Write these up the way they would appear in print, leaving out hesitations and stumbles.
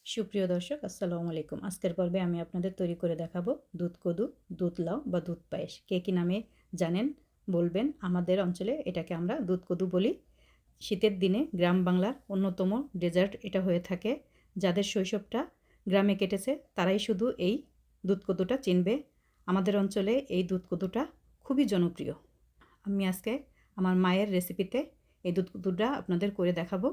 সুপ্রিয় দর্শক আসসালামু আলাইকুম। আজকের পর্বে আমি আপনাদের তৈরি করে দেখাবো দুধ কদু, দুধ লাউ বা দুধ পায়েস। কে কী নামে জানেন বলবেন। আমাদের অঞ্চলে এটাকে আমরা দুধ কদু বলি। শীতের দিনে গ্রাম বাংলার অন্যতম ডেজার্ট এটা হয়ে থাকে। যাদের শৈশবটা গ্রামে কেটেছে তারাই শুধু এই দুধ কদুটা চিনবে। আমাদের অঞ্চলে এই দুধ কদুটা খুবই জনপ্রিয়। আমি আজকে আমার মায়ের রেসিপিতে এই দুধ কদুটা আপনাদের করে দেখাবো।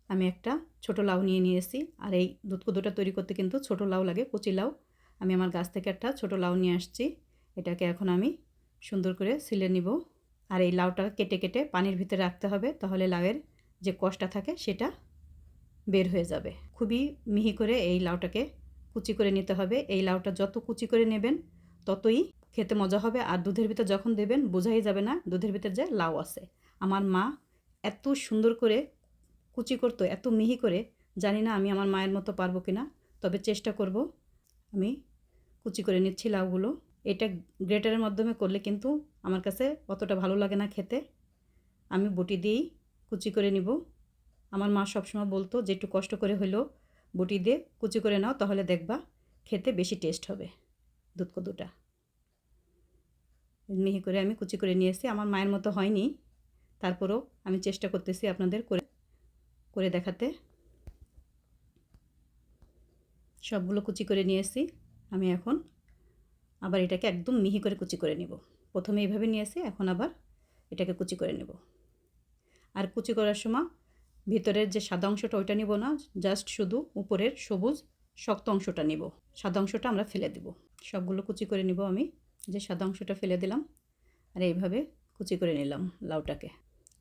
আমি একটা ছোট লাউ নিয়ে নিয়েছি, আর এই দুধ কদুটা তৈরি করতে কিন্তু ছোট লাউ লাগে, কচি লাউ। আমি আমার গাছ থেকে একটা ছোট লাউ নিয়ে আসছি। এটাকে এখন আমি সুন্দর করে ছিলে নিব। আর এই লাউটা কেটে কেটে পানির ভিতরে রাখতে হবে, তাহলে লাউয়ের যে কষটা থাকে সেটা বের হয়ে যাবে। খুবই মিহি করে এই লাউটাকে কুচি করে নিতে হবে। এই লাউটা যত কুচি করে নেবেন ততই খেতে মজা হবে। আর দুধের ভিতর যখন দেবেন বোঝাই যাবে না দুধের ভিতর যে লাউ আছে। আমার মা এত সুন্দর করে কুচি করতো, এত মিহি করে, জানি না আমি আমার মায়ের মতো পারবো কি না, তবে চেষ্টা করব। আমি কুচি করে নিচ্ছি লাউগুলো। এটা গ্রেটারের মাধ্যমে করলে কিন্তু আমার কাছে অতটা ভালো লাগে না খেতে। আমি বটি দিয়েই কুচি করে নিব। আমার মা সবসময় বলতো যে একটু কষ্ট করে হলেও বটি দিয়ে কুচি করে নাও, তাহলে দেখবা খেতে বেশি টেস্ট হবে দুধ কদুটা। মিহি করে আমি কুচি করে নিয়েছি। আমার মায়ের মতো হয়নি, তারপরেও আমি চেষ্টা করতেছি আপনাদের করে দেখাতে। সবগুলো কুচি করে নিয়েছি। আমি এখন আবার এটাকে একদম মিহি করে কুচি করে নেব। প্রথমে এইভাবে নিয়েছি, এখন আবার এটাকে কুচি করে নেব। আর কুচি করার সময় ভিতরের যে সাদা অংশটা ওইটা নিব না, জাস্ট শুধু উপরের সবুজ শক্ত অংশটা নিব। সাদা অংশটা আমরা ফেলে দেব। সবগুলো কুচি করে নিব। আমি যে সাদা অংশটা ফেলে দিলাম, আর এইভাবে কুচি করে নিলাম লাউটাকে।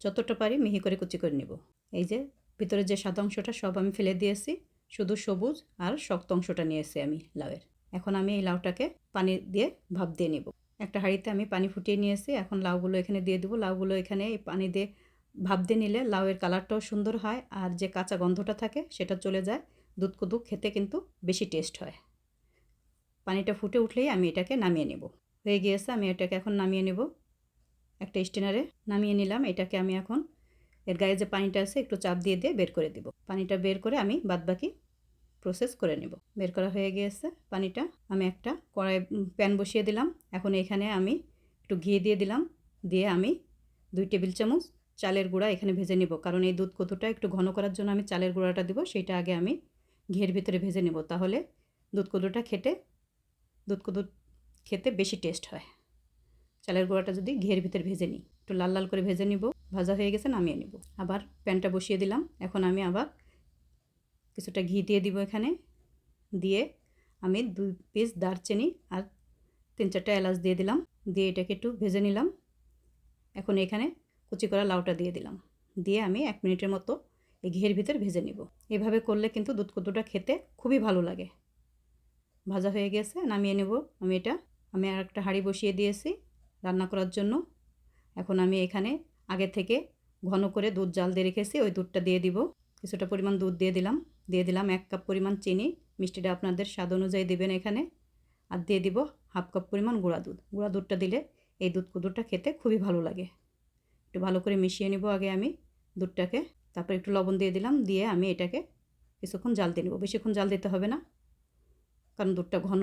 যতটা পারি মিহি করে কুচি করে নিব। এই যে ভিতরের যে সাদা অংশটা সব আমি ফেলে দিয়েছি, শুধু সবুজ আর শক্ত অংশটা নিয়েছি আমি লাউয়ের। এখন আমি এই লাউটাকে পানি দিয়ে ভাপ দিয়ে নেব। একটা হাঁড়িতে আমি পানি ফুটিয়ে নিয়েছি। এখন লাউগুলো এখানে দিয়ে দেবো। লাউগুলো এখানে এই পানি দিয়ে ভাপ দিয়ে নিলে লাউয়ের কালারটাও সুন্দর হয়, আর যে কাঁচা গন্ধটা থাকে সেটা চলে যায়। দুধ কদু খেতে কিন্তু বেশি টেস্ট হয়। পানিটা ফুটে উঠলেই আমি এটাকে নামিয়ে নেব। হয়ে গিয়েছে, আমি এটাকে এখন নামিয়ে নেব। একটা স্টেনারে নামিয়ে নিলাম। এটাকে আমি এখন এর গায়ে যে পানিটা আছে একটু চাপ দিয়ে দিয়ে বের করে দিব। পানিটা বের করে আমি বাদবাকি প্রসেস করে নেব। বের করা হয়ে গিয়েছে পানিটা। আমি একটা কড়াই প্যান বসিয়ে দিলাম। এখন এখানে আমি একটু ঘি দিয়ে দিলাম। দিয়ে আমি 2 টেবিল চামচ চালের গুঁড়া এখানে ভেজে নেব, কারণ এই দুধ কদুটা একটু ঘন করার জন্য আমি চালের গুঁড়াটা দেবো। সেটা আগে আমি ঘিয়ের ভিতরে ভেজে নেব, তাহলে দুধ কদু খেতে বেশি টেস্ট হয়। চালের গুঁড়াটা যদি ঘিয়ের ভিতরে ভেজে নিই, একটু লাল লাল করে ভেজে নিব। ভাজা হয়ে গেছে, নামিয়ে নিব। আবার প্যানটা বসিয়ে দিলাম। এখন আমি আবার কিছুটা ঘি দিয়ে দিব এখানে। দিয়ে আমি 2 পিস দারচিনি আর 3-4টা এলাচ দিয়ে দিলাম। দিয়ে এটাকে একটু ভেজে নিলাম। এখন এখানে কুচি করা লাউটা দিয়ে দিলাম। দিয়ে আমি 1 মিনিটের মতো এই ঘিয়ের ভিতর ভেজে নিব। এভাবে করলে কিন্তু দুধ কদুটা খেতে খুবই ভালো লাগে। ভাজা হয়ে গেছে, নামিয়ে নেব। আমি আর একটা হাঁড়ি বসিয়ে দিয়েছি রান্না করার জন্য। এখন আমি এখানে আগে থেকে ঘন করে দুধ জাল দিয়ে রেখেছি, ওই দুধটা দিয়ে দিব। কিছুটা পরিমাণ দুধ দিয়ে দিলাম। 1 কাপ পরিমাণ চিনি, মিষ্টিটা আপনাদের স্বাদ অনুযায়ী দেবেন এখানে। আর দিয়ে দিব 1/2 কাপ পরিমাণ গুঁড়া দুধ। গুঁড়া দুধটা দিলে এই দুধ কদুটা খেতে খুবই ভালো লাগে। একটু ভালো করে মিশিয়ে নেব আগে আমি দুধটাকে। তারপর একটু লবণ দিয়ে দিলাম। দিয়ে আমি এটাকে কিছুক্ষণ জাল দিয়ে নেব। বেশিক্ষণ জাল দিতে হবে না, কারণ দুধটা ঘন।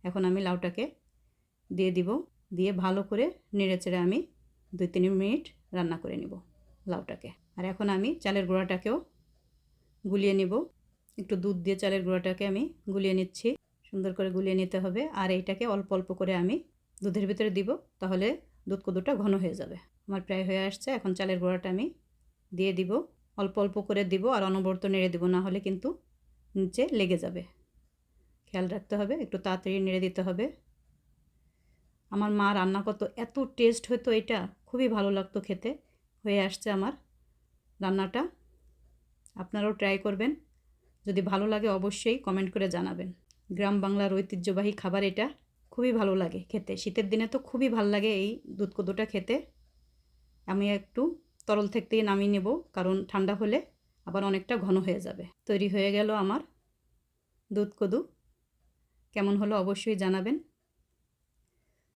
এখন আমি লাউটাকে দিয়ে দিব। দিয়ে ভালো করে নেড়েচেড়ে আমি 2-3 মিনিট রান্না করে নেব লাউটাকে। আর এখন আমি চালের গুঁড়াটাকেও গুলিয়ে নেব। একটু দুধ দিয়ে চালের গুঁড়াটাকে আমি গুলিয়ে নিচ্ছি। সুন্দর করে গুলিয়ে নিতে হবে। আর এইটাকে অল্প অল্প করে আমি দুধের ভিতরে দিব, তাহলে দুধ কদুটা ঘন হয়ে যাবে। আমার প্রায় হয়ে আসছে। এখন চালের গুঁড়াটা আমি দিয়ে দিব। অল্প অল্প করে দিব, আর অনবরত নেড়ে দিব, না হলে কিন্তু নিচে লেগে যাবে। খেয়াল রাখতে হবে, একটু তাড়াতাড়ি নেড়ে দিতে হবে। আমার মা রান্না করতো, এত টেস্ট হতো, এটা খুবই ভালো লাগতো খেতে। হয়ে আসছে আমার রান্নাটা। আপনারাও ট্রাই করবেন। যদি ভালো লাগে অবশ্যই কমেন্ট করে জানাবেন। গ্রাম বাংলার ঐতিহ্যবাহী খাবার এটা, খুবই ভালো লাগে খেতে। শীতের দিনে তো খুবই ভালো লাগে এই দুধ কদুটা খেতে। আমি একটু তরল থেকেই নামিয়ে নেব, কারণ ঠান্ডা হলে আবার অনেকটা ঘন হয়ে যাবে। তৈরি হয়ে গেল আমার দুধ কদু। কেমন হলো অবশ্যই জানাবেন।